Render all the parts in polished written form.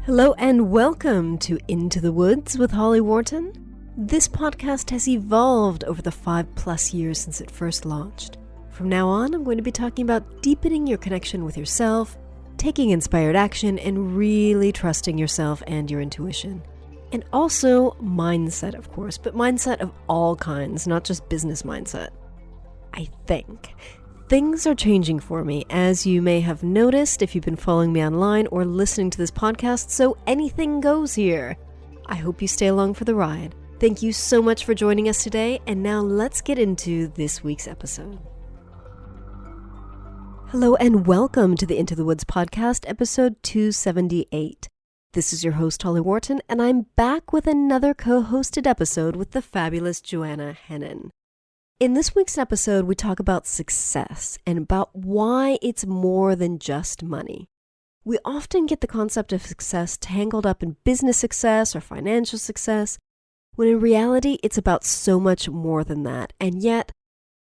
Hello and welcome to Into the Woods with Holly Wharton. This podcast has evolved over the 5+ years since it first launched. From now on, I'm going to be talking about deepening your connection with yourself, taking inspired action, and really trusting yourself and your intuition. And also mindset, of course, but mindset of all kinds, not just business mindset. I think. Things are changing for me, as you may have noticed if you've been following me online or listening to this podcast, so anything goes here. I hope you stay along for the ride. Thank you so much for joining us today, and now let's get into this week's episode. Hello and welcome to the Into the Woods podcast, episode 278. This is your host, Holly Wharton, and I'm back with another co-hosted episode with the fabulous Joanna Hennon. In this week's episode, we talk about success and about why it's more than just money. We often get the concept of success tangled up in business success or financial success, when in reality, it's about so much more than that. And yet,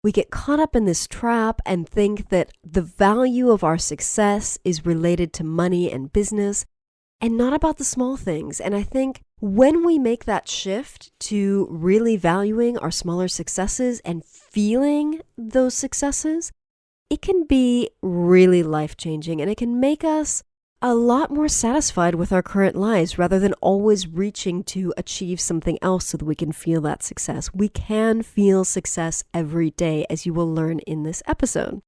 we get caught up in this trap and think that the value of our success is related to money and business and not about the small things. And I think when we make that shift to really valuing our smaller successes and feeling those successes, it can be really life-changing and it can make us a lot more satisfied with our current lives rather than always reaching to achieve something else so that we can feel that success. We can feel success every day, as you will learn in this episode.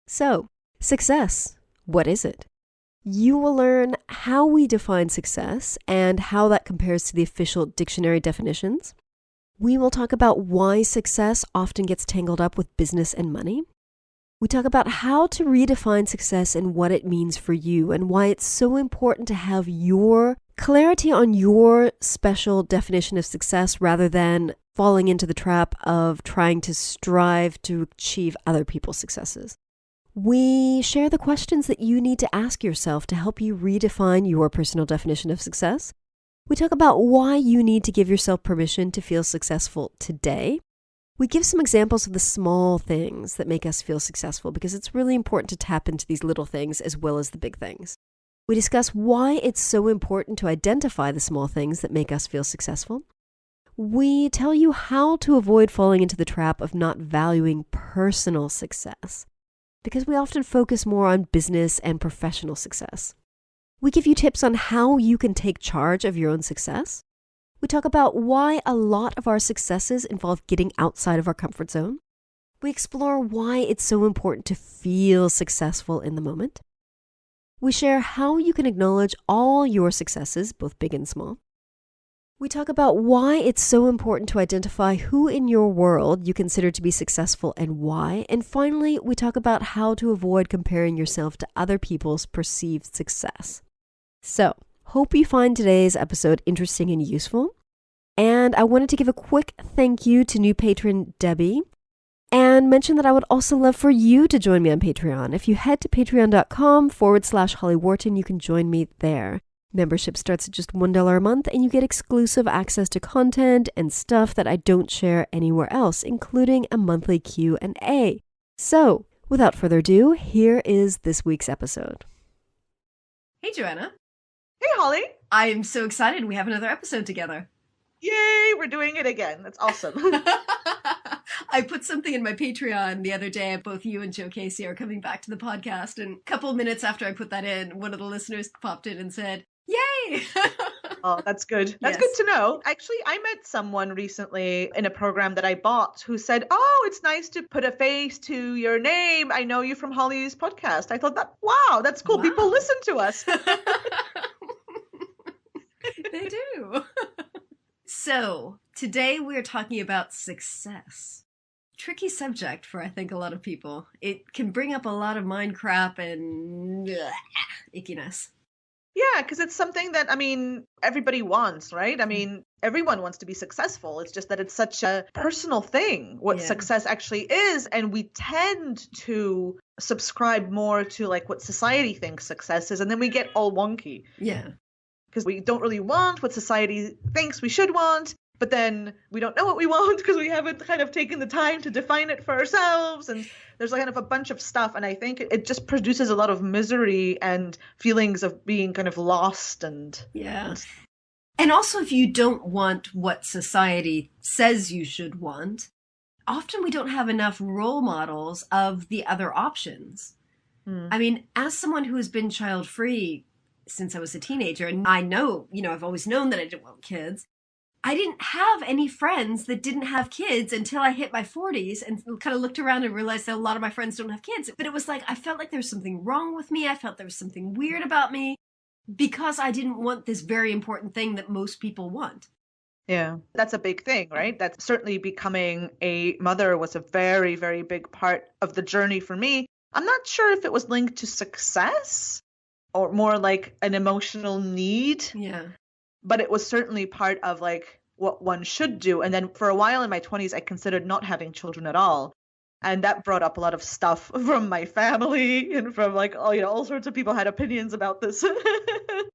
So, success, what is it? You will learn how we define success and how that compares to the official dictionary definitions. We will talk about why success often gets tangled up with business and money. We talk about how to redefine success and what it means for you and why it's so important to have your clarity on your special definition of success rather than falling into the trap of trying to strive to achieve other people's successes. We share the questions that you need to ask yourself to help you redefine your personal definition of success. We talk about why you need to give yourself permission to feel successful today. We give some examples of the small things that make us feel successful because it's really important to tap into these little things as well as the big things. We discuss why it's so important to identify the small things that make us feel successful. We tell you how to avoid falling into the trap of not valuing personal success, because we often focus more on business and professional success. We give you tips on how you can take charge of your own success. We talk about why a lot of our successes involve getting outside of our comfort zone. We explore why it's so important to feel successful in the moment. We share how you can acknowledge all your successes, both big and small. We talk about why it's so important to identify who in your world you consider to be successful and why. And finally, we talk about how to avoid comparing yourself to other people's perceived success. So, hope you find today's episode interesting and useful. And I wanted to give a quick thank you to new patron Debbie and mention that I would also love for you to join me on Patreon. If you head to patreon.com/Holly Wharton, you can join me there. Membership starts at just $1 a month and you get exclusive access to content and stuff that I don't share anywhere else, including a monthly Q&A. So, without further ado, here is this week's episode. Hey, Joanna. Hey, Holly. I am so excited. We have another episode together. Yay, we're doing it again. That's awesome. I put something in my Patreon the other day. Both you and Joe Casey are coming back to the podcast. And a couple of minutes after I put that in, one of the listeners popped in and said, yay! Oh, that's good. That's good to know. Actually, I met someone recently in a program that I bought who said, oh, it's nice to put a face to your name. I know you from Holly's podcast. I thought wow, that's cool. Wow. People listen to us. They do. So, today we're talking about success. Tricky subject for, I think, a lot of people. It can bring up a lot of mind crap and ickiness. Yeah, because it's something that, everybody wants, right? Everyone wants to be successful. It's just that it's such a personal thing, what success actually is. And we tend to subscribe more to what society thinks success is. And then we get all wonky. Yeah. Because we don't really want what society thinks we should want. but then we don't know what we want because we haven't kind of taken the time to define it for ourselves. And there's kind of a bunch of stuff. And I think it just produces a lot of misery and feelings of being kind of lost and yeah. And also, if you don't want what society says you should want, often we don't have enough role models of the other options. I mean, as someone who has been child-free since I was a teenager, and I know, I've always known that I didn't want kids, I didn't have any friends that didn't have kids until I hit my 40s and kind of looked around and realized that a lot of my friends don't have kids. But it was like, I felt like there was something wrong with me. I felt there was something weird about me because I didn't want this very important thing that most people want. Yeah, that's a big thing, right? That's certainly becoming a mother was a very, very big part of the journey for me. I'm not sure if it was linked to success or more like an emotional need. Yeah. But it was certainly part of like what one should do. And then for a while in my 20s, I considered not having children at all. And that brought up a lot of stuff from my family and from like, all sorts of people had opinions about this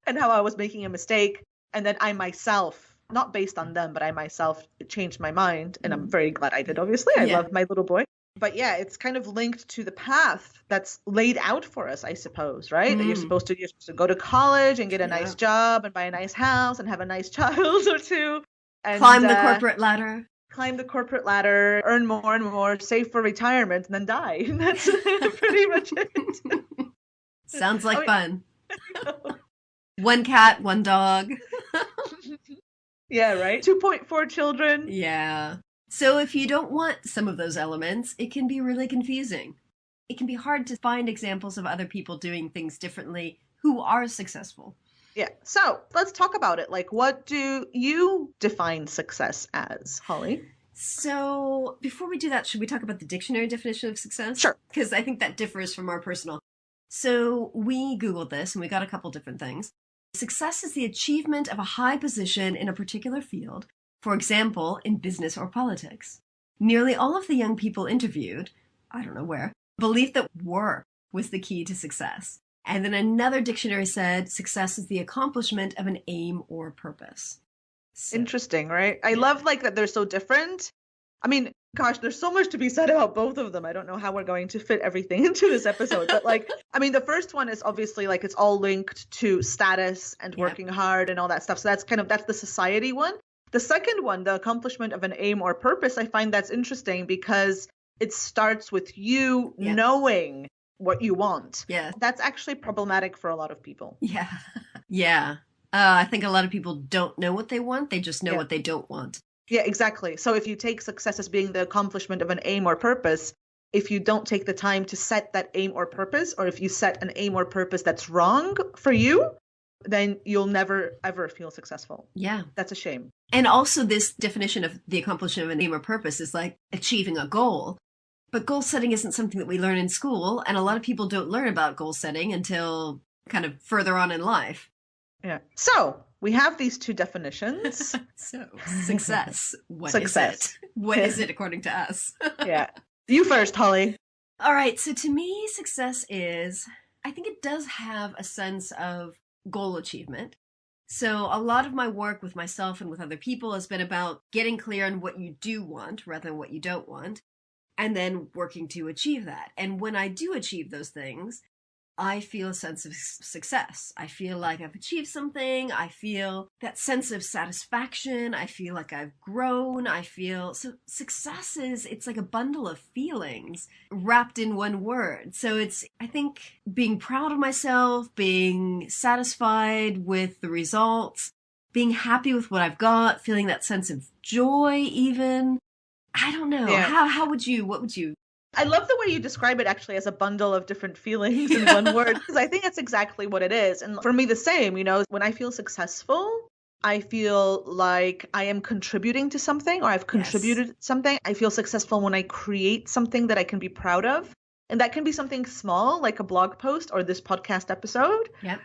and how I was making a mistake. And then I myself, not based on them, but I myself changed my mind. And I'm very glad I did, obviously. I love my little boy. But yeah, it's kind of linked to the path that's laid out for us, I suppose, right? That you're supposed to go to college and get a nice job and buy a nice house and have a nice child or two. And climb the corporate ladder. Climb the corporate ladder, earn more and more, save for retirement, and then die. And that's pretty much it. Sounds like fun. One cat, one dog. Yeah, right? 2.4 children. Yeah. So if you don't want some of those elements, it can be really confusing. It can be hard to find examples of other people doing things differently who are successful. Yeah. So let's talk about it. Like, what do you define success as, Holly? So before we do that, should we talk about the dictionary definition of success? Sure. Because I think that differs from our personal. So we Googled this and we got a couple different things. Success is the achievement of a high position in a particular field, for example, in business or politics. Nearly all of the young people interviewed, I don't know where, believed that work was the key to success. And then another dictionary said success is the accomplishment of an aim or purpose. So, interesting, right? I love like that they're so different. I mean, gosh, there's so much to be said about both of them. I don't know how we're going to fit everything into this episode, but like, I mean, the first one is obviously like it's all linked to status and working hard and all that stuff. So that's the society one. The second one, the accomplishment of an aim or purpose, I find that's interesting because it starts with you knowing what you want. Yeah. That's actually problematic for a lot of people. Yeah. Yeah. I think a lot of people don't know what they want. They just know what they don't want. Yeah, exactly. So if you take success as being the accomplishment of an aim or purpose, if you don't take the time to set that aim or purpose, or if you set an aim or purpose that's wrong for you, then you'll never, ever feel successful. Yeah. That's a shame. And also this definition of the accomplishment of an aim or purpose is like achieving a goal. But goal setting isn't something that we learn in school. And a lot of people don't learn about goal setting until kind of further on in life. Yeah. So we have these two definitions. So success. What success. Is it? What is it according to us? Yeah. You first, Holly. All right. So to me, success is, I think it does have a sense of goal achievement. So a lot of my work with myself and with other people has been about getting clear on what you do want rather than what you don't want, and then working to achieve that. And when I do achieve those things, I feel a sense of success. I feel like I've achieved something. I feel that sense of satisfaction. I feel like I've grown. So success it's like a bundle of feelings wrapped in one word. So it's, I think, being proud of myself, being satisfied with the results, being happy with what I've got, feeling that sense of joy even. I don't know. Yeah. What would you? I love the way you describe it actually as a bundle of different feelings in one word, because I think that's exactly what it is. And for me, the same, when I feel successful, I feel like I am contributing to something, or I've contributed something. I feel successful when I create something that I can be proud of. And that can be something small, like a blog post or this podcast episode. Yep.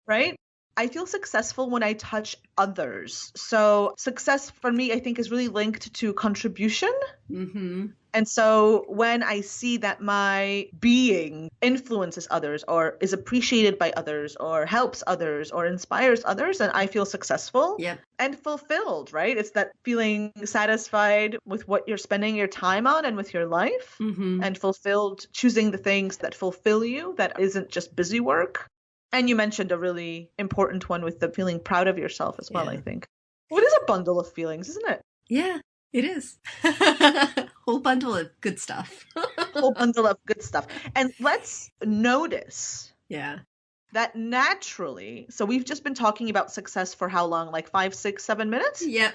Right? I feel successful when I touch others. So success for me, I think, is really linked to contribution. Mm-hmm. And so when I see that my being influences others or is appreciated by others or helps others or inspires others, then I feel successful and fulfilled, right? It's that feeling satisfied with what you're spending your time on and with your life and fulfilled choosing the things that fulfill you, that isn't just busy work. And you mentioned a really important one with the feeling proud of yourself as well, I think. What is a bundle of feelings, isn't it? Yeah, it is. Whole bundle of good stuff. Whole bundle of good stuff. And let's notice that naturally, so we've just been talking about success for how long? Like 5, 6, 7 minutes? Yep.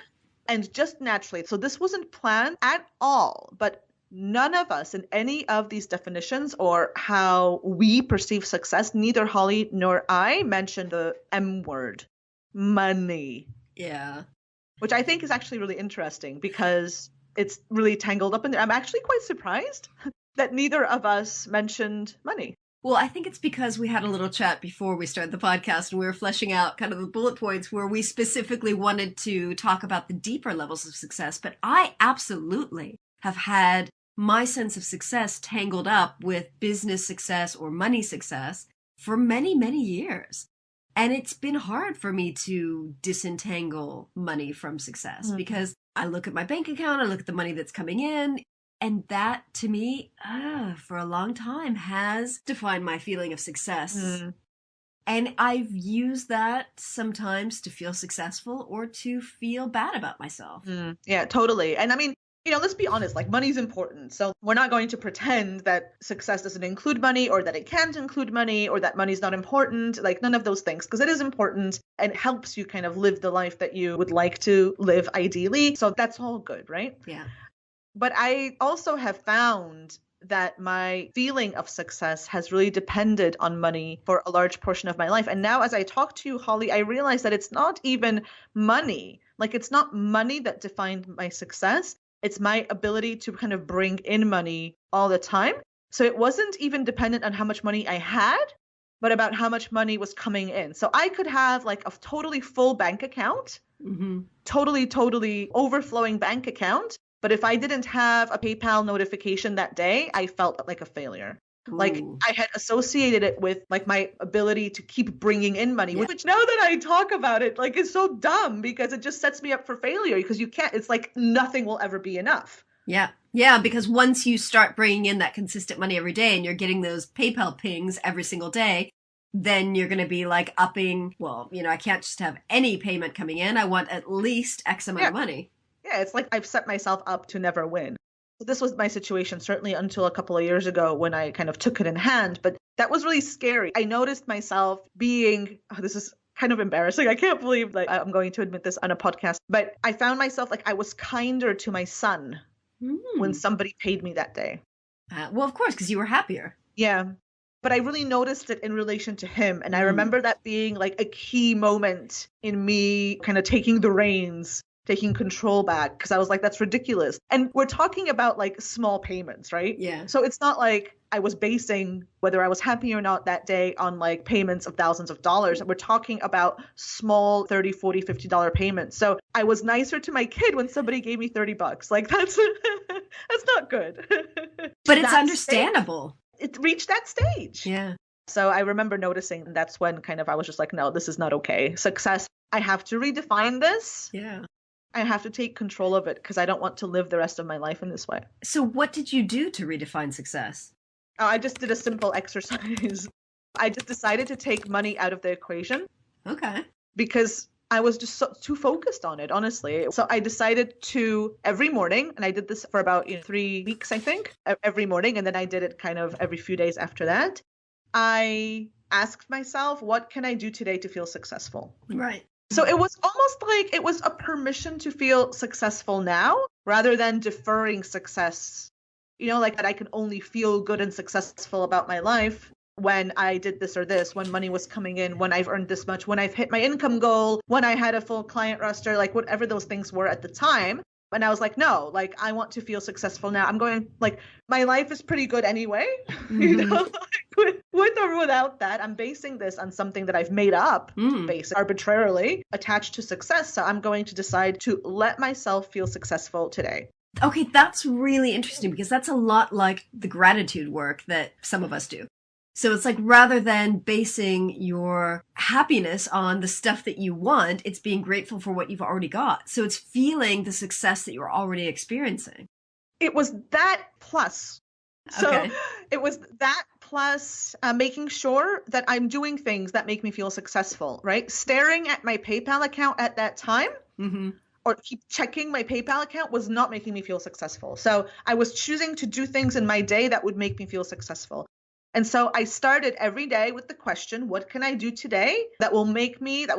And just naturally, so this wasn't planned at all, but none of us in any of these definitions or how we perceive success, neither Holly nor I mentioned the M word, money. Yeah. Which I think is actually really interesting because it's really tangled up in there. I'm actually quite surprised that neither of us mentioned money. Well, I think it's because we had a little chat before we started the podcast and we were fleshing out kind of the bullet points where we specifically wanted to talk about the deeper levels of success. But I absolutely have had my sense of success tangled up with business success or money success for many, many years. And it's been hard for me to disentangle money from success because I look at my bank account, I look at the money that's coming in, and that to me, for a long time, has defined my feeling of success. And I've used that sometimes to feel successful or to feel bad about myself. Yeah, totally. And I mean, let's be honest, like money's important. So we're not going to pretend that success doesn't include money or that it can't include money or that money's not important, like none of those things, because it is important and helps you kind of live the life that you would like to live ideally. So that's all good, right? Yeah. But I also have found that my feeling of success has really depended on money for a large portion of my life. And now as I talk to you, Holly, I realize that it's not even money. Like it's not money that defined my success. It's my ability to kind of bring in money all the time. So it wasn't even dependent on how much money I had, but about how much money was coming in. So I could have like a totally full bank account, totally overflowing bank account. But if I didn't have a PayPal notification that day, I felt like a failure. Ooh. Like I had associated it with like my ability to keep bringing in money, which now that I talk about it, like it's so dumb because it just sets me up for failure because you can't, it's like nothing will ever be enough. Yeah. Yeah. Because once you start bringing in that consistent money every day and you're getting those PayPal pings every single day, then you're going to be like upping, well, I can't just have any payment coming in. I want at least X amount of money. Yeah. It's like I've set myself up to never win. This was my situation certainly until a couple of years ago when I kind of took it in hand, but that was really scary. I noticed myself being, this is kind of embarrassing. I can't believe like I'm going to admit this on a podcast, but I found myself like I was kinder to my son when somebody paid me that day. Well, of course, because you were happier. Yeah. But I really noticed it in relation to him. And I remember that being like a key moment in me kind of taking the reins, taking control back, because I was like, that's ridiculous. And we're talking about like small payments, right? Yeah. So it's not like I was basing whether I was happy or not that day on like payments of thousands of dollars. We're talking about small $30, $40, $50 payments. So I was nicer to my kid when somebody gave me $30. Like that's not good. But it's understandable. It reached that stage. Yeah. So I remember noticing that's when kind of I was just like, no, this is not okay. Success, I have to redefine this. Yeah. I have to take control of it because I don't want to live the rest of my life in this way. So what did you do to redefine success? I just did a simple exercise. I just decided to take money out of the equation. Okay. Because I was just too focused on it, honestly. So I decided to every morning, and I did this for about 3 weeks, I think, every morning. And then I did it kind of every few days after that. I asked myself, what can I do today to feel successful? Right. So it was almost like it was a permission to feel successful now rather than deferring success. Like that I can only feel good and successful about my life when I did this or this, when money was coming in, when I've earned this much, when I've hit my income goal, when I had a full client roster, like whatever those things were at the time. And I was like, no, like I want to feel successful now. I'm going like my life is pretty good anyway, with or without that. I'm basing this on something that I've made up, based arbitrarily attached to success. So I'm going to decide to let myself feel successful today. Okay, that's really interesting because that's a lot like the gratitude work that some of us do. So it's like rather than basing your happiness on the stuff that you want, it's being grateful for what you've already got. So it's feeling the success that you're already experiencing. It was that plus. So Okay. it was that plus making sure that I'm doing things that make me feel successful, right? Staring at my PayPal account at that time Mm-hmm. or keep checking my PayPal account was not making me feel successful. So I was choosing to do things in my day that would make me feel successful. And so I started every day with the question, what can I do today that will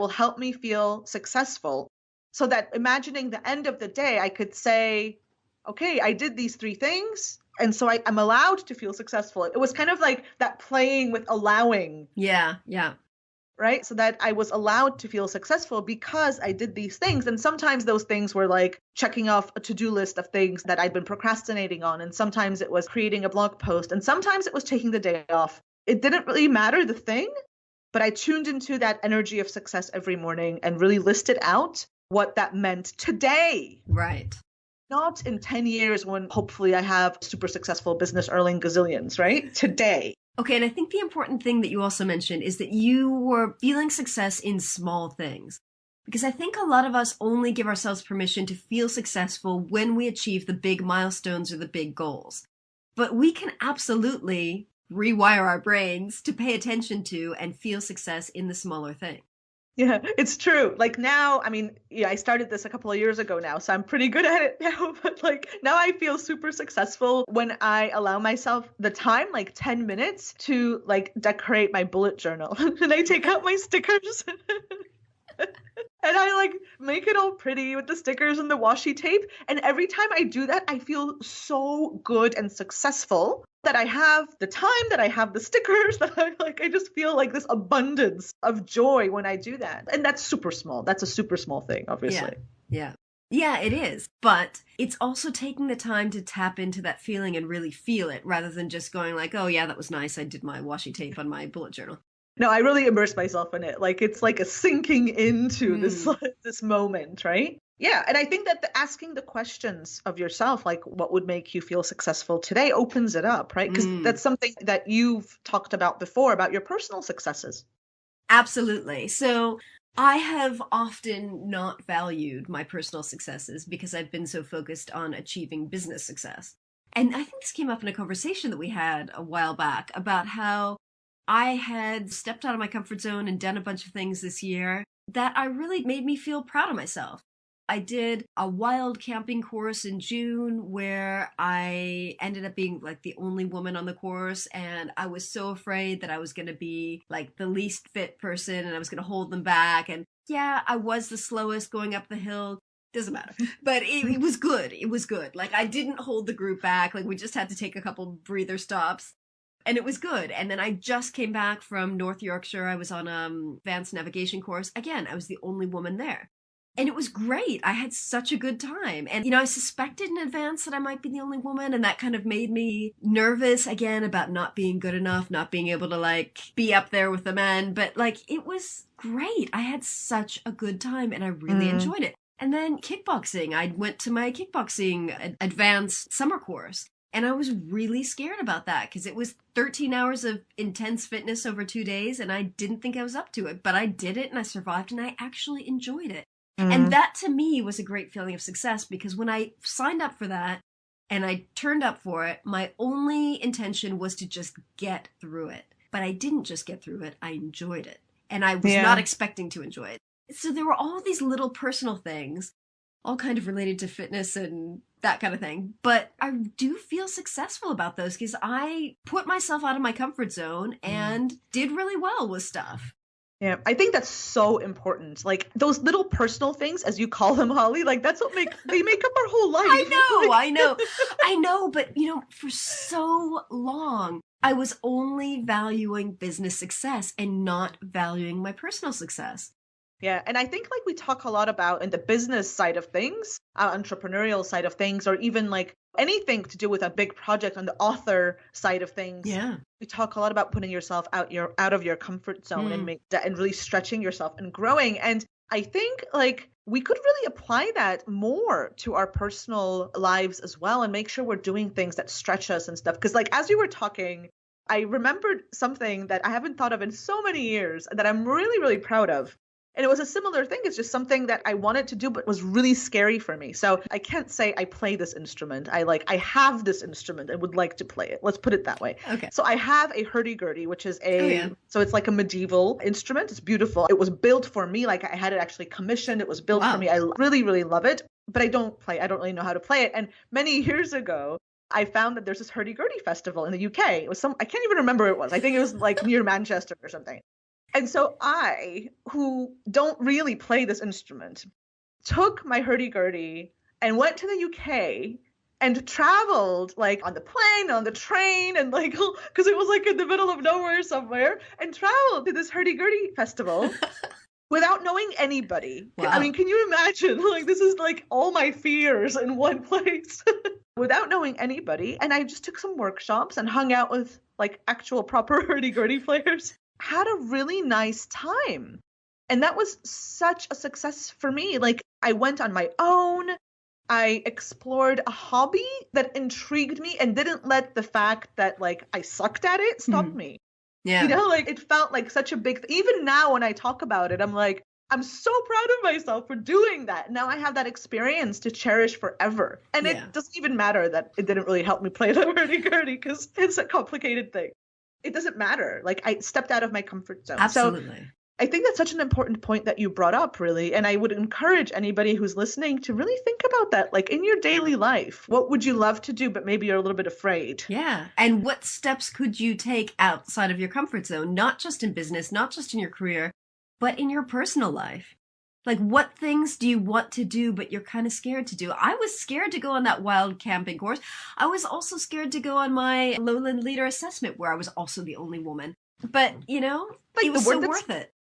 help me feel successful? So that imagining the end of the day, I could say, okay, I did these 3 things. And so I'm allowed to feel successful. It was kind of like that playing with allowing. Yeah, yeah. Right? So that I was allowed to feel successful because I did these things. And sometimes those things were like checking off a to-do list of things that I'd been procrastinating on. And sometimes it was creating a blog post. And sometimes it was taking the day off. It didn't really matter the thing, but I tuned into that energy of success every morning and really listed out what that meant today. Right. Not in 10 years when hopefully I have super successful business earning gazillions, right? Today. Okay, and I think the important thing that you also mentioned is that you were feeling success in small things. Because I think a lot of us only give ourselves permission to feel successful when we achieve the big milestones or the big goals. But we can absolutely rewire our brains to pay attention to and feel success in the smaller things. Yeah, it's true. Like now, I mean, yeah, I started this a couple of years ago now, so I'm pretty good at it now. But like now I feel super successful when I allow myself the time, like 10 minutes to like decorate my bullet journal. And I take out my stickers and I like make it all pretty with the stickers and the washi tape. And every time I do that, I feel so good and successful that I have the time, that I have the stickers, that I just feel like this abundance of joy when I do that. And that's super small. That's a super small thing, obviously. Yeah. Yeah, it is. But it's also taking the time to tap into that feeling and really feel it rather than just going like, oh yeah, that was nice. I did my washi tape on my bullet journal. No, I really immerse myself in it. Like it's like a sinking into this moment, right? Yeah, and I think that asking the questions of yourself, like what would make you feel successful today, opens it up, right? Because that's something that you've talked about before about your personal successes. Absolutely. So I have often not valued my personal successes because I've been so focused on achieving business success. And I think this came up in a conversation that we had a while back about how I had stepped out of my comfort zone and done a bunch of things this year that I really made me feel proud of myself. I did a wild camping course in June where I ended up being like the only woman on the course, and I was so afraid that I was going to be like the least fit person and I was going to hold them back. And yeah, I was the slowest going up the hill. Doesn't matter. But it was good. It was good. Like I didn't hold the group back. Like we just had to take a couple breather stops. And it was good. And then I just came back from North Yorkshire. I was on advanced navigation course. Again, I was the only woman there. And it was great. I had such a good time. And, I suspected in advance that I might be the only woman. And that kind of made me nervous again about not being good enough, not being able to like be up there with the men. But like, it was great. I had such a good time and I really enjoyed it. And then kickboxing. I went to my kickboxing advanced summer course. And I was really scared about that because it was 13 hours of intense fitness over 2 days. And I didn't think I was up to it. But I did it and I survived and I actually enjoyed it. And that to me was a great feeling of success because when I signed up for that and I turned up for it, my only intention was to just get through it. But I didn't just get through it, I enjoyed it. And I was not expecting to enjoy it. So there were all these little personal things, all kind of related to fitness and that kind of thing. But I do feel successful about those because I put myself out of my comfort zone and did really well with stuff. Yeah, I think that's so important. Like those little personal things, as you call them, Holly, like that's what make up our whole life. I know. But for so long, I was only valuing business success and not valuing my personal success. Yeah, and I think like we talk a lot about in the business side of things, entrepreneurial side of things, or even like anything to do with a big project on the author side of things. Yeah. We talk a lot about putting yourself out of your comfort zone and really stretching yourself and growing. And I think like we could really apply that more to our personal lives as well and make sure we're doing things that stretch us and stuff. Because like as you were talking, I remembered something that I haven't thought of in so many years that I'm really, really proud of. And it was a similar thing. It's just something that I wanted to do, but was really scary for me. So I can't say I play this instrument. I have this instrument and would like to play it. Let's put it that way. Okay. So I have a hurdy-gurdy, which is so it's like a medieval instrument. It's beautiful. It was built for me. Like I had it actually commissioned. It was built for me. I really, really love it, but I don't really know how to play it. And many years ago, I found that there's this hurdy-gurdy festival in the UK. It was I can't even remember where it was. I think it was like near Manchester or something. And so I, who don't really play this instrument, took my hurdy-gurdy and went to the UK and traveled like on the plane, on the train, and like, because it was like in the middle of nowhere somewhere, and traveled to this hurdy-gurdy festival without knowing anybody. Wow. I mean, can you imagine? Like, this is like all my fears in one place. Without knowing anybody. And I just took some workshops and hung out with like actual proper hurdy-gurdy players. Had a really nice time. And that was such a success for me. Like I went on my own. I explored a hobby that intrigued me and didn't let the fact that like I sucked at it stop me. Yeah. You know, like it felt like such a big even now when I talk about it, I'm like, I'm so proud of myself for doing that. Now I have that experience to cherish forever. And it doesn't even matter that it didn't really help me play the hurdy-gurdy because it's a complicated thing. It doesn't matter. Like I stepped out of my comfort zone. Absolutely. So I think that's such an important point that you brought up, really. And I would encourage anybody who's listening to really think about that. Like in your daily life, what would you love to do, but maybe you're a little bit afraid? Yeah. And what steps could you take outside of your comfort zone, not just in business, not just in your career, but in your personal life? Like, what things do you want to do, but you're kind of scared to do? I was scared to go on that wild camping course. I was also scared to go on my lowland leader assessment, where I was also the only woman. But, you know, like it was so worth it.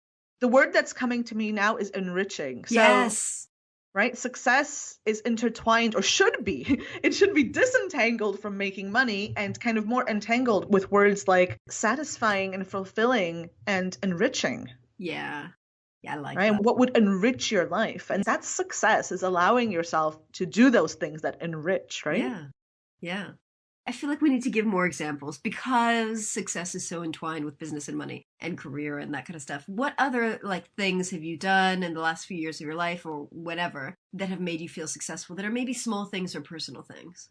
The word that's coming to me now is enriching. So, yes. Right? Success is intertwined, or should be. It should be disentangled from making money and kind of more entangled with words like satisfying and fulfilling and enriching. Yeah. Yeah, I like right? that. And what would enrich your life? And that's success, is allowing yourself to do those things that enrich, right? Yeah. Yeah. I feel like we need to give more examples because success is so entwined with business and money and career and that kind of stuff. What other like things have you done in the last few years of your life or whatever that have made you feel successful that are maybe small things or personal things?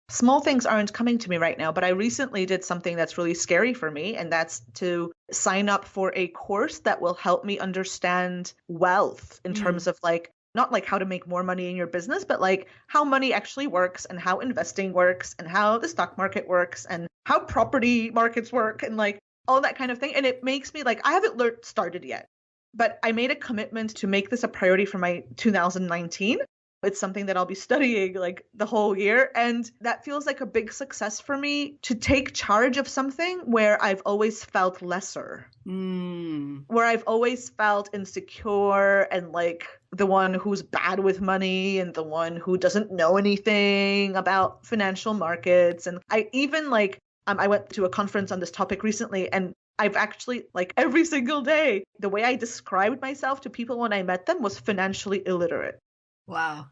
Small things aren't coming to me right now, but I recently did something that's really scary for me, and that's to sign up for a course that will help me understand wealth in terms of like, not like how to make more money in your business, but like how money actually works and how investing works and how the stock market works and how property markets work and like all that kind of thing. And it makes me like, I haven't started yet, but I made a commitment to make this a priority for my 2019. It's something that I'll be studying like the whole year. And that feels like a big success for me, to take charge of something where I've always felt lesser, where I've always felt insecure and like the one who's bad with money and the one who doesn't know anything about financial markets. And I even like, I went to a conference on this topic recently, and I've actually, like every single day, the way I described myself to people when I met them was financially illiterate. Wow.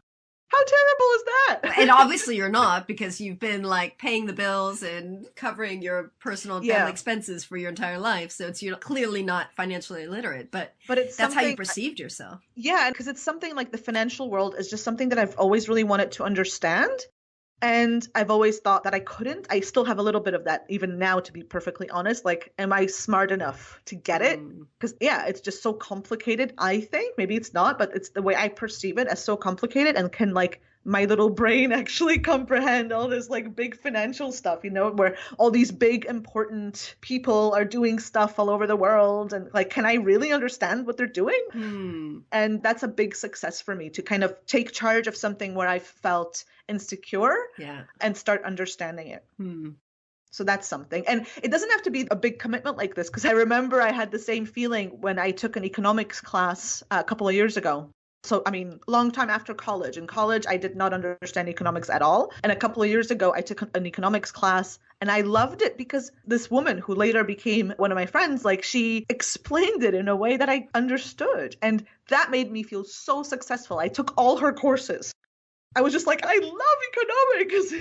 How terrible is that? And obviously you're not, because you've been like paying the bills and covering your personal and family expenses for your entire life. So you're clearly not financially illiterate, but it's that's how you perceived yourself. Yeah, because it's something like the financial world is just something that I've always really wanted to understand. And I've always thought that I couldn't. I still have a little bit of that even now, to be perfectly honest. Like, am I smart enough to get it? Because, it's just so complicated, I think. Maybe it's not, but it's the way I perceive it as so complicated, and can, like, my little brain actually comprehend all this, like, big financial stuff, where all these big, important people are doing stuff all over the world. And, like, can I really understand what they're doing? And that's a big success for me, to kind of take charge of something where I felt insecure and start understanding it. So that's something. And it doesn't have to be a big commitment like this, because I remember I had the same feeling when I took an economics class a couple of years ago. So, I mean, long time after college. In college, I did not understand economics at all. And a couple of years ago, I took an economics class and I loved it because this woman who later became one of my friends, like she explained it in a way that I understood. And that made me feel so successful. I took all her courses. I was just like, I love economics,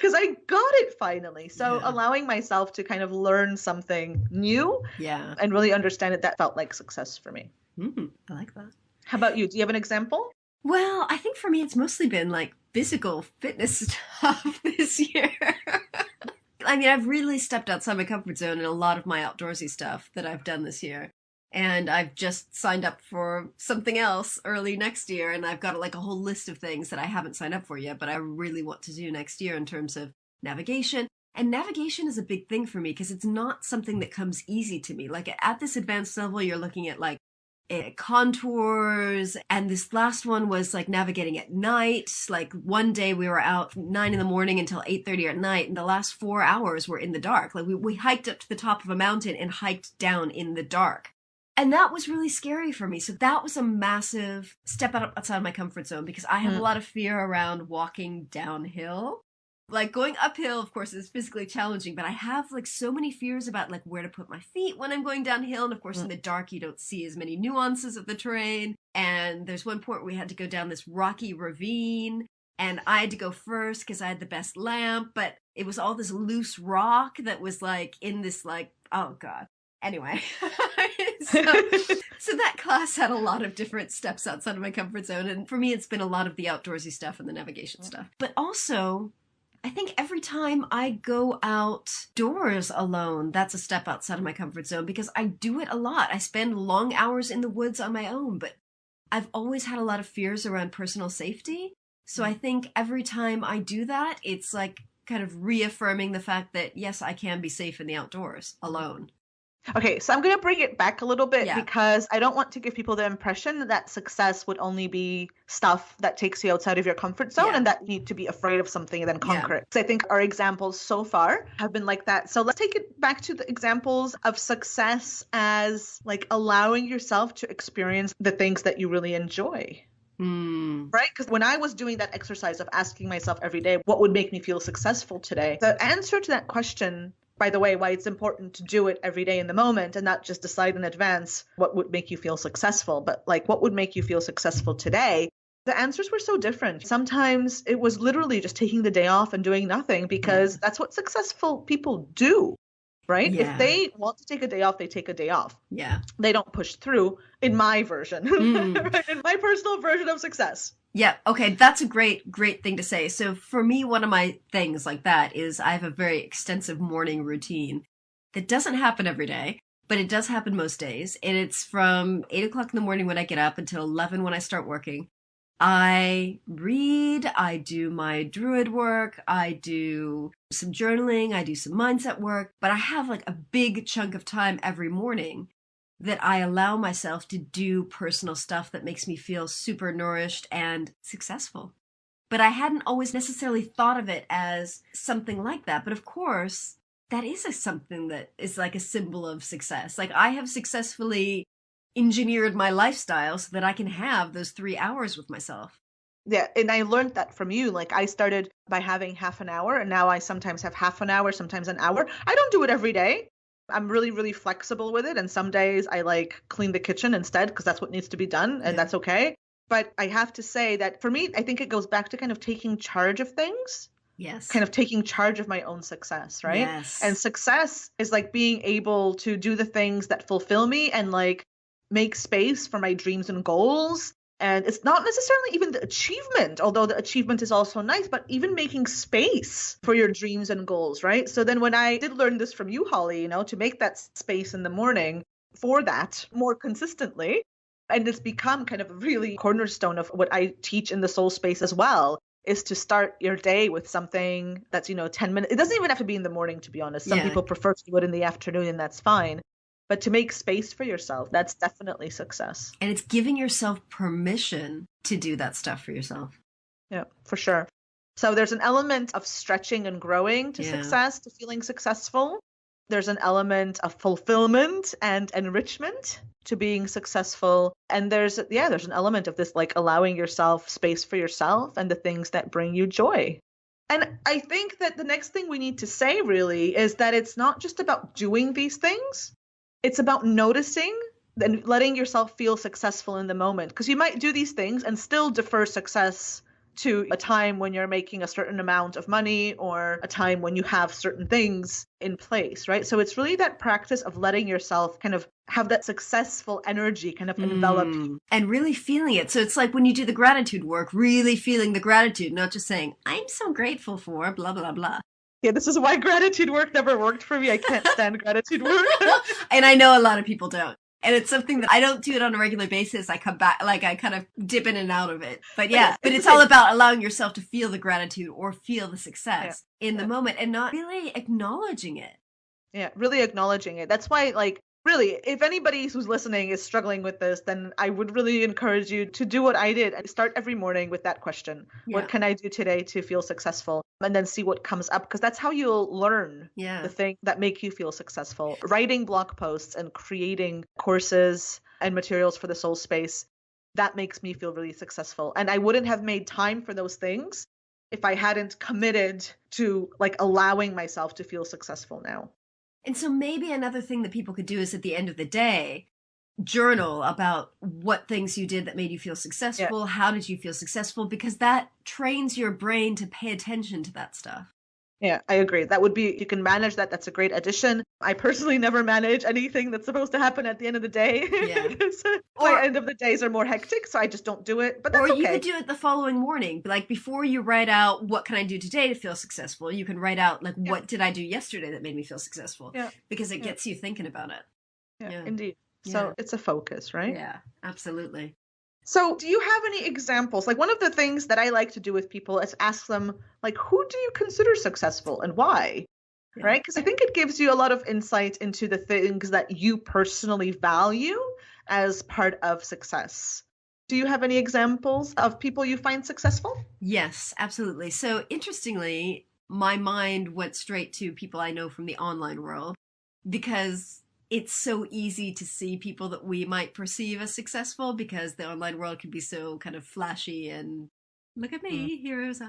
because I got it finally. So allowing myself to kind of learn something new and really understand it, that felt like success for me. I like that. How about you? Do you have an example? Well, I think for me, it's mostly been like physical fitness stuff this year. I mean, I've really stepped outside my comfort zone in a lot of my outdoorsy stuff that I've done this year. And I've just signed up for something else early next year. And I've got like a whole list of things that I haven't signed up for yet, but I really want to do next year in terms of navigation. And navigation is a big thing for me because it's not something that comes easy to me. Like at this advanced level, you're looking at like contours, and this last one was like navigating at night. Like one day we were out 9 a.m. until 8:30 at night, and the last 4 hours were in the dark. Like we hiked up to the top of a mountain and hiked down in the dark. And that was really scary for me. So that was a massive step outside my comfort zone because I have a lot of fear around walking downhill. Like going uphill, of course, is physically challenging, but I have like so many fears about like where to put my feet when I'm going downhill. And of course, in the dark, you don't see as many nuances of the terrain. And there's one point where we had to go down this rocky ravine and I had to go first because I had the best lamp, but it was all this loose rock that was like in this like, oh God. Anyway, so that class had a lot of different steps outside of my comfort zone. And for me, it's been a lot of the outdoorsy stuff and the navigation stuff. But also, I think every time I go outdoors alone, that's a step outside of my comfort zone because I do it a lot. I spend long hours in the woods on my own, but I've always had a lot of fears around personal safety. So I think every time I do that, it's like kind of reaffirming the fact that, yes, I can be safe in the outdoors alone. Okay, so I'm going to bring it back a little bit because I don't want to give people the impression that success would only be stuff that takes you outside of your comfort zone and that you need to be afraid of something and then conquer it. So I think our examples so far have been like that. So let's take it back to the examples of success as like allowing yourself to experience the things that you really enjoy. Right? Because when I was doing that exercise of asking myself every day, what would make me feel successful today? The answer to that question, by the way, why it's important to do it every day in the moment and not just decide in advance what would make you feel successful, but like what would make you feel successful today? The answers were so different. Sometimes it was literally just taking the day off and doing nothing because that's what successful people do, right? If they want to take a day off, they take a day off. They don't push through in my version, right? In my personal version of success. Yeah. Okay. That's a great thing to say. So for me, one of my things like that is I have a very extensive morning routine that doesn't happen every day, but it does happen most days. And it's from 8 o'clock in the morning when I get up until 11 when I start working. I read, I do my druid work, I do some journaling, I do some mindset work, but I have like a big chunk of time every morning that I allow myself to do personal stuff that makes me feel super nourished and successful. But I hadn't always necessarily thought of it as something like that. But of course, that is something that is like a symbol of success. Like I have successfully engineered my lifestyle so that I can have those 3 hours with myself. Yeah, and I learned that from you. Like I started by having half an hour, and now I sometimes have half an hour, sometimes an hour. I don't do it every day. I'm really, really flexible with it. And some days I like clean the kitchen instead because that's what needs to be done. And that's okay. But I have to say that for me, I think it goes back to kind of taking charge of things. Yes. Kind of taking charge of my own success, right? Yes. And success is like being able to do the things that fulfill me and like make space for my dreams and goals. And it's not necessarily even the achievement, although the achievement is also nice, but even making space for your dreams and goals, right? So then when I did learn this from you, Holly, to make that space in the morning for that more consistently, and it's become kind of a really cornerstone of what I teach in the soul space as well, is to start your day with something that's, 10 minutes. It doesn't even have to be in the morning, to be honest. Some people prefer to do it in the afternoon, and that's fine. But to make space for yourself, that's definitely success. And it's giving yourself permission to do that stuff for yourself. Yeah, for sure. So there's an element of stretching and growing to success, to feeling successful. There's an element of fulfillment and enrichment to being successful. And there's an element of this, like allowing yourself space for yourself and the things that bring you joy. And I think that the next thing we need to say really is that it's not just about doing these things. It's about noticing and letting yourself feel successful in the moment. Because you might do these things and still defer success to a time when you're making a certain amount of money or a time when you have certain things in place, right? So it's really that practice of letting yourself kind of have that successful energy kind of envelop you. And really feeling it. So it's like when you do the gratitude work, really feeling the gratitude, not just saying, I'm so grateful for blah, blah, blah. Yeah, this is why gratitude work never worked for me. I can't stand gratitude work. And I know a lot of people don't. And it's something that I don't do it on a regular basis. I come back, like I kind of dip in and out of it. But yeah, but it's all about allowing yourself to feel the gratitude or feel the success in the moment and not really acknowledging it. Yeah, really acknowledging it. That's why, like, really, if anybody who's listening is struggling with this, then I would really encourage you to do what I did and start every morning with that question. Yeah. What can I do today to feel successful? And then see what comes up, because that's how you'll learn the thing that make you feel successful. Writing blog posts and creating courses and materials for the soul space, that makes me feel really successful. And I wouldn't have made time for those things if I hadn't committed to like allowing myself to feel successful now. And so maybe another thing that people could do is at the end of the day, journal about what things you did that made you feel successful. How did you feel successful? Because that trains your brain to pay attention to that stuff. Yeah, I agree. That would be, you can manage that. That's a great addition. I personally never manage anything that's supposed to happen at the end of the day. Yeah. My end of the days are more hectic, so I just don't do it. But that's okay. Or you could do it the following morning. Like before you write out, what can I do today to feel successful? You can write out, like, what did I do yesterday that made me feel successful? Yeah. Because it gets you thinking about it. Yeah, indeed. So it's a focus, right? Yeah, absolutely. So do you have any examples? Like one of the things that I like to do with people is ask them, like, who do you consider successful and why? Yeah. Right? Because I think it gives you a lot of insight into the things that you personally value as part of success. Do you have any examples of people you find successful? Yes, absolutely. So interestingly, my mind went straight to people I know from the online world because it's so easy to see people that we might perceive as successful because the online world can be so kind of flashy and look at me, here's,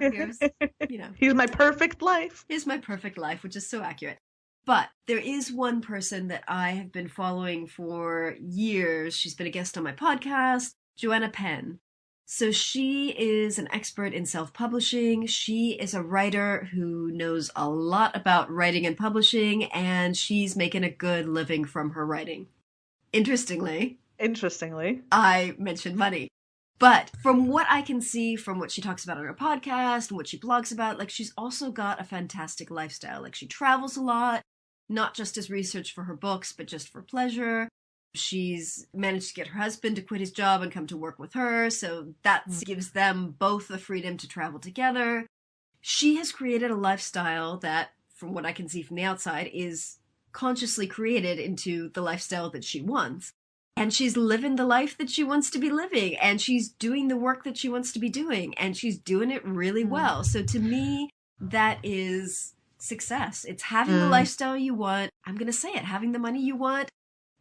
you know. Here's my perfect life. Here's my perfect life, which is so accurate. But there is one person that I have been following for years. She's been a guest on my podcast, Joanna Penn. So she is an expert in self-publishing. She is a writer who knows a lot about writing and publishing, and she's making a good living from her writing. Interestingly, I mentioned money. But from what I can see from what she talks about on her podcast and what she blogs about, like she's also got a fantastic lifestyle. Like she travels a lot, not just as research for her books, but just for pleasure. She's managed to get her husband to quit his job and come to work with her, so that gives them both the freedom to travel together. She has created a lifestyle that, from what I can see from the outside, is consciously created into the lifestyle that she wants. And she's living the life that she wants to be living, and she's doing the work that she wants to be doing, and she's doing it really well. So to me, that is success. It's having the lifestyle you want. I'm going to say it, having the money you want.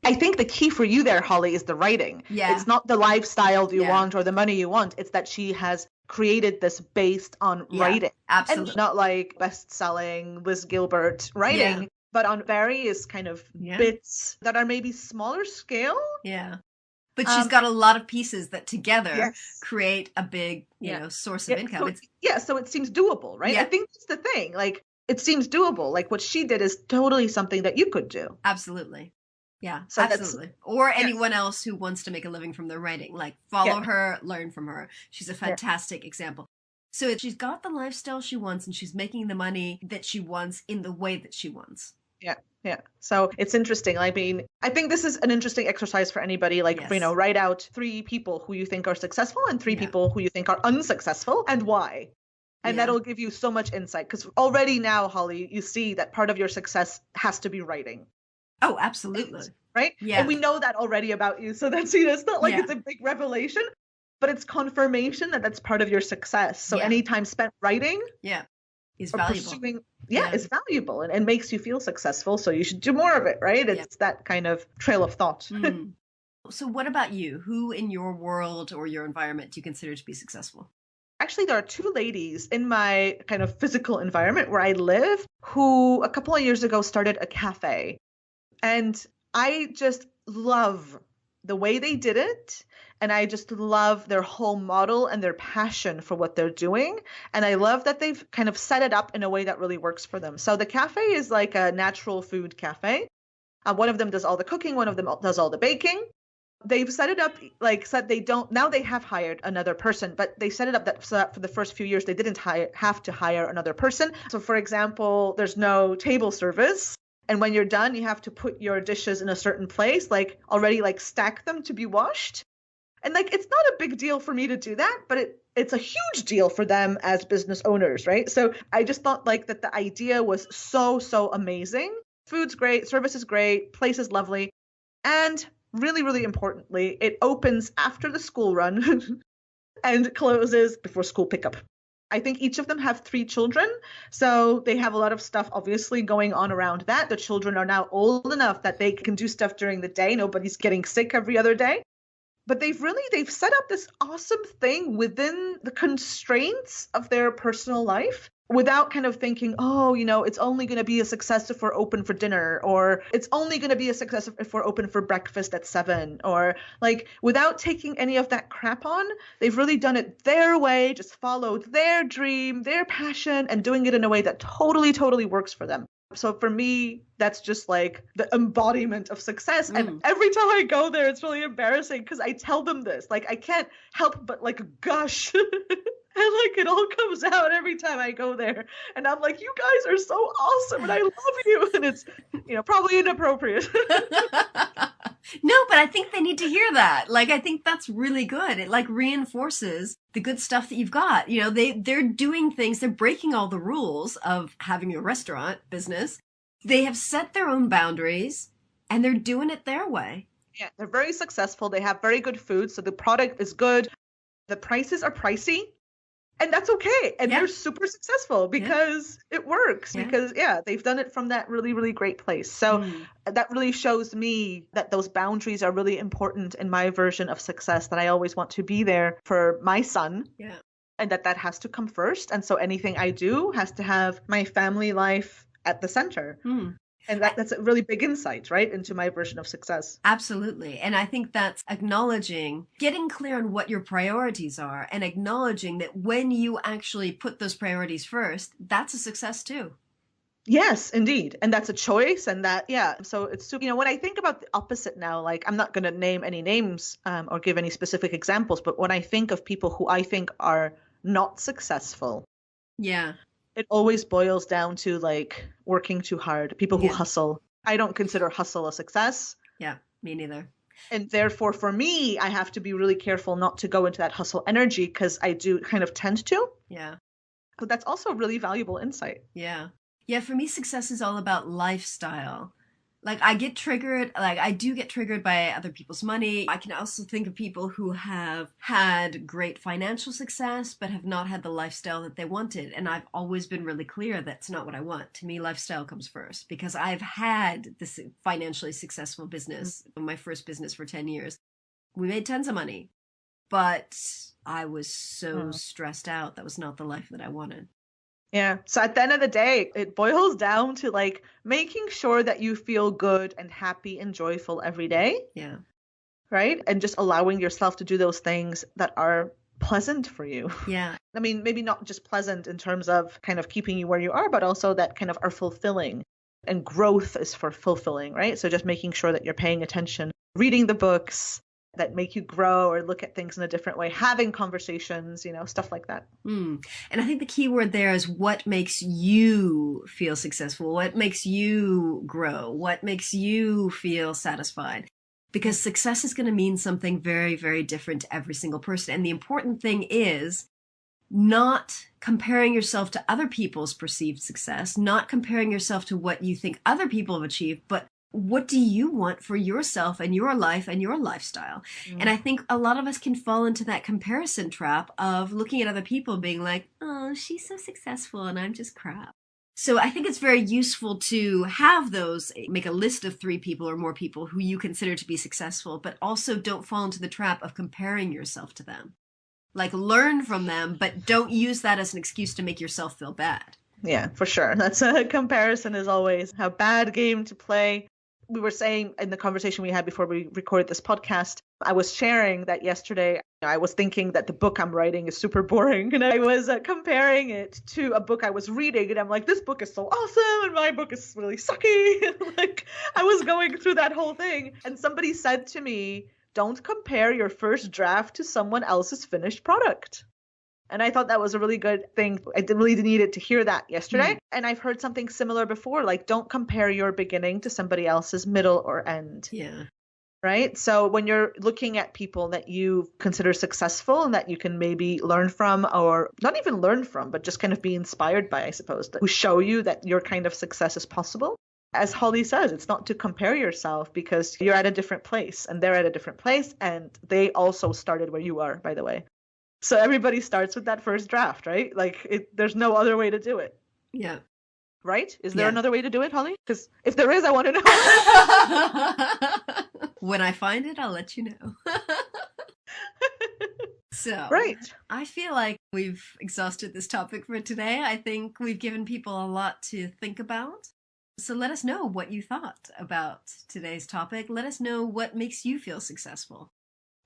I think the key for you there, Holly, is the writing. Yeah. It's not the lifestyle you want or the money you want. It's that she has created this based on writing. Absolutely. And not like best-selling Liz Gilbert writing, but on various kind of bits that are maybe smaller scale. Yeah. But she's got a lot of pieces that together create a big, you know, source of income. So it seems doable, right? I think that's the thing. Like, it seems doable. Like, what she did is totally something that you could do. Absolutely. Yeah, so absolutely. Or anyone else who wants to make a living from their writing. Like, follow her, learn from her. She's a fantastic example. So she's got the lifestyle she wants, and she's making the money that she wants in the way that she wants. Yeah. So it's interesting. I mean, I think this is an interesting exercise for anybody. Like, you know, write out 3 people who you think are successful and 3 people who you think are unsuccessful and why. And that'll give you so much insight. Because already now, Holly, you see that part of your success has to be writing. Oh, absolutely. Right? Yeah. And we know that already about you. So that's, you know, it's not like it's a big revelation, but it's confirmation that that's part of your success. So any time spent writing is or valuable. pursuing, is valuable and makes you feel successful. So you should do more of it, right? It's that kind of trail of thought. So what about you? Who in your world or your environment do you consider to be successful? Actually, there are two ladies in my kind of physical environment where I live who a couple of years ago started a cafe. And I just love the way they did it. And I just love their whole model and their passion for what they're doing. And I love that they've kind of set it up in a way that really works for them. So the cafe is like a natural food cafe. One of them does all the cooking, one of them does all the baking. They've set it up like so they don't now they have hired another person, but they set it up that so that for the first few years they didn't have to hire another person. So for example, there's no table service. And when you're done, you have to put your dishes in a certain place, like already like stack them to be washed. And like it's not a big deal for me to do that, but it's a huge deal for them as business owners, right? So I just thought like that the idea was so amazing. Food's great, service is great, place is lovely. And really, really importantly, it opens after the school run and closes before school pickup. I think each of them have 3 children, so they have a lot of stuff obviously going on around that. The children are now old enough that they can do stuff during the day. Nobody's getting sick every other day. But they've set up this awesome thing within the constraints of their personal life without kind of thinking, oh, it's only going to be a success if we're open for dinner, or it's only going to be a success if we're open for breakfast at 7, or like without taking any of that crap on. They've really done it their way, just followed their dream, their passion, and doing it in a way that totally works for them. So for me, that's just like the embodiment of success. And every time I go there, it's really embarrassing because I tell them this. Like, I can't help but like gush. And like it all comes out every time I go there. And I'm like, you guys are so awesome and I love you. And it's, probably inappropriate. No, but I think they need to hear that. Like, I think that's really good. It like reinforces the good stuff that you've got. They're doing things, they're breaking all the rules of having a restaurant business. They have set their own boundaries and they're doing it their way. Yeah, they're very successful. They have very good food. So the product is good. The prices are pricey. And that's okay. And they're super successful because it works. Yeah. Because, they've done it from that really, really great place. So that really shows me that those boundaries are really important in my version of success, that I always want to be there for my son. Yeah. And that has to come first. And so anything I do has to have my family life at the center. And that's a really big insight, right, into my version of success. Absolutely. And I think that's acknowledging, getting clear on what your priorities are and acknowledging that when you actually put those priorities first, that's a success too. Yes, indeed. And that's a choice. And that, so it's, when I think about the opposite now, like I'm not going to name any names or give any specific examples, but when I think of people who I think are not successful. Yeah. It always boils down to like working too hard, people who hustle. I don't consider hustle a success. Yeah, me neither. And therefore, for me, I have to be really careful not to go into that hustle energy because I do kind of tend to. Yeah. But that's also really valuable insight. Yeah. Yeah, for me, success is all about lifestyle. Like I do get triggered by other people's money. I can also think of people who have had great financial success, but have not had the lifestyle that they wanted. And I've always been really clear that's not what I want. To me, lifestyle comes first because I've had this financially successful business, my first business for 10 years. We made tons of money, but I was so stressed out. That was not the life that I wanted. Yeah. So at the end of the day, it boils down to like making sure that you feel good and happy and joyful every day. Yeah. Right. And just allowing yourself to do those things that are pleasant for you. Yeah. I mean, maybe not just pleasant in terms of kind of keeping you where you are, but also that kind of are fulfilling. And growth is for fulfilling, right? So just making sure that you're paying attention, reading the books that make you grow or look at things in a different way, having conversations, stuff like that. And I think the key word there is what makes you feel successful, what makes you grow, what makes you feel satisfied. Because success is going to mean something very, very different to every single person. And the important thing is not comparing yourself to other people's perceived success, not comparing yourself to what you think other people have achieved, but what do you want for yourself and your life and your lifestyle? And I think a lot of us can fall into that comparison trap of looking at other people being like, oh, oh, she's so successful and I'm just crap. So I think it's very useful to have those, make a list of 3 people or more people who you consider to be successful, but also don't fall into the trap of comparing yourself to them. Like, learn from them, but don't use that as an excuse to make yourself feel bad. Yeah, for sure. That's a comparison is always a bad game to play. We were saying in the conversation we had before we recorded this podcast, I was sharing that yesterday I was thinking that the book I'm writing is super boring, and I was comparing it to a book I was reading, and I'm like, this book is so awesome and my book is really sucky. Like, I was going through that whole thing, and somebody said to me, don't compare your first draft to someone else's finished product. And I thought that was a really good thing. I really needed to hear that yesterday. And I've heard something similar before, like, don't compare your beginning to somebody else's middle or end. Yeah. Right? So when you're looking at people that you consider successful and that you can maybe learn from, or not even learn from, but just kind of be inspired by, I suppose, who show you that your kind of success is possible. As Holly says, it's not to compare yourself, because you're at a different place and they're at a different place, and they also started where you are, by the way. So everybody starts with that first draft, right? Like, there's no other way to do it. Yeah. Right? Is there another way to do it, Holly? Because if there is, I want to know. When I find it, I'll let you know. So, right. I feel like we've exhausted this topic for today. I think we've given people a lot to think about. So let us know what you thought about today's topic. Let us know what makes you feel successful.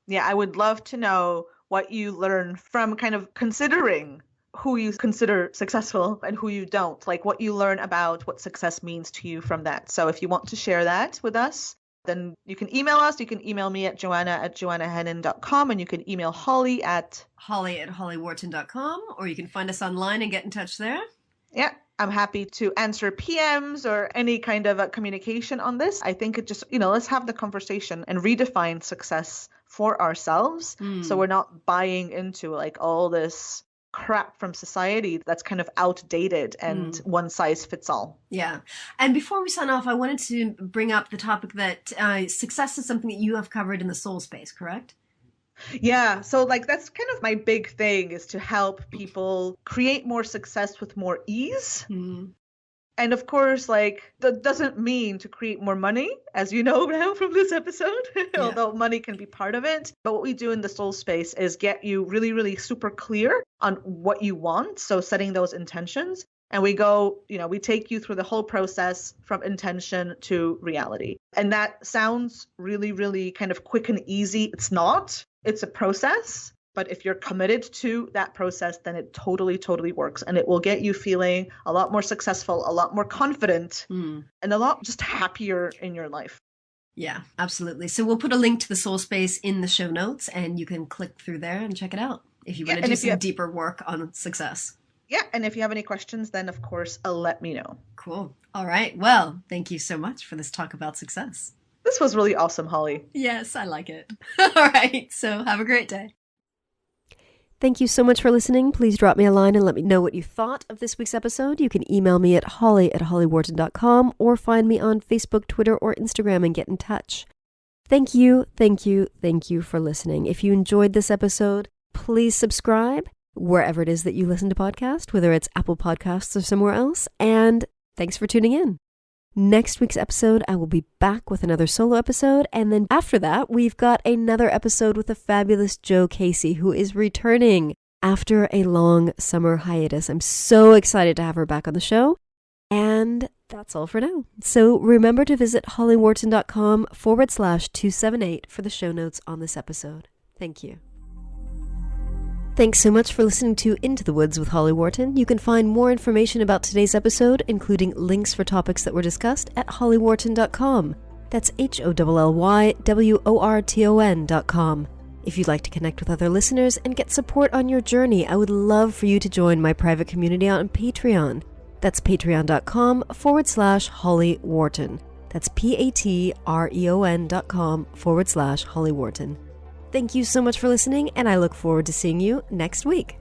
Yeah, I would love to know what you learn from kind of considering who you consider successful and who you don't, like what you learn about what success means to you from that. So if you want to share that with us, then you can email us. You can email me at joanna@joannahennon.com, and you can email Holly at hollywharton.com, or you can find us online and get in touch there. Yeah, I'm happy to answer PMs or any kind of communication on this. I think it just, let's have the conversation and redefine success for ourselves. So we're not buying into like all this crap from society that's kind of outdated and one size fits all. Yeah. And before we sign off, I wanted to bring up the topic that success is something that you have covered in the soul space, correct? Yeah. So like, that's kind of my big thing, is to help people create more success with more ease. And of course, like, that doesn't mean to create more money, as you know now from this episode, although money can be part of it. But what we do in the soul space is get you really, really super clear on what you want. So setting those intentions. And we go, we take you through the whole process from intention to reality. And that sounds really, really kind of quick and easy. It's not. It's a process. But if you're committed to that process, then it totally, totally works. And it will get you feeling a lot more successful, a lot more confident, and a lot just happier in your life. Yeah, absolutely. So we'll put a link to the soul space in the show notes, and you can click through there and check it out if you want to do some deeper work on success. Yeah. And if you have any questions, then of course, let me know. Cool. All right. Well, thank you so much for this talk about success. This was really awesome, Holly. Yes, I like it. All right. So have a great day. Thank you so much for listening. Please drop me a line and let me know what you thought of this week's episode. You can email me at holly@hollywharton.com or find me on Facebook, Twitter, or Instagram and get in touch. Thank you for listening. If you enjoyed this episode, please subscribe wherever it is that you listen to podcasts, whether it's Apple Podcasts or somewhere else. And thanks for tuning in. Next week's episode, I will be back with another solo episode. And then after that, we've got another episode with the fabulous Jo Casey, who is returning after a long summer hiatus. I'm so excited to have her back on the show. And that's all for now. So remember to visit hollywharton.com/278 for the show notes on this episode. Thank you. Thanks so much for listening to Into the Woods with Holly Wharton. You can find more information about today's episode, including links for topics that were discussed, at hollywharton.com. That's HOLLYWORTON.com. If you'd like to connect with other listeners and get support on your journey, I would love for you to join my private community on Patreon. That's patreon.com/Holly Wharton. That's patreon.com/Holly Wharton. Thank you so much for listening, and I look forward to seeing you next week.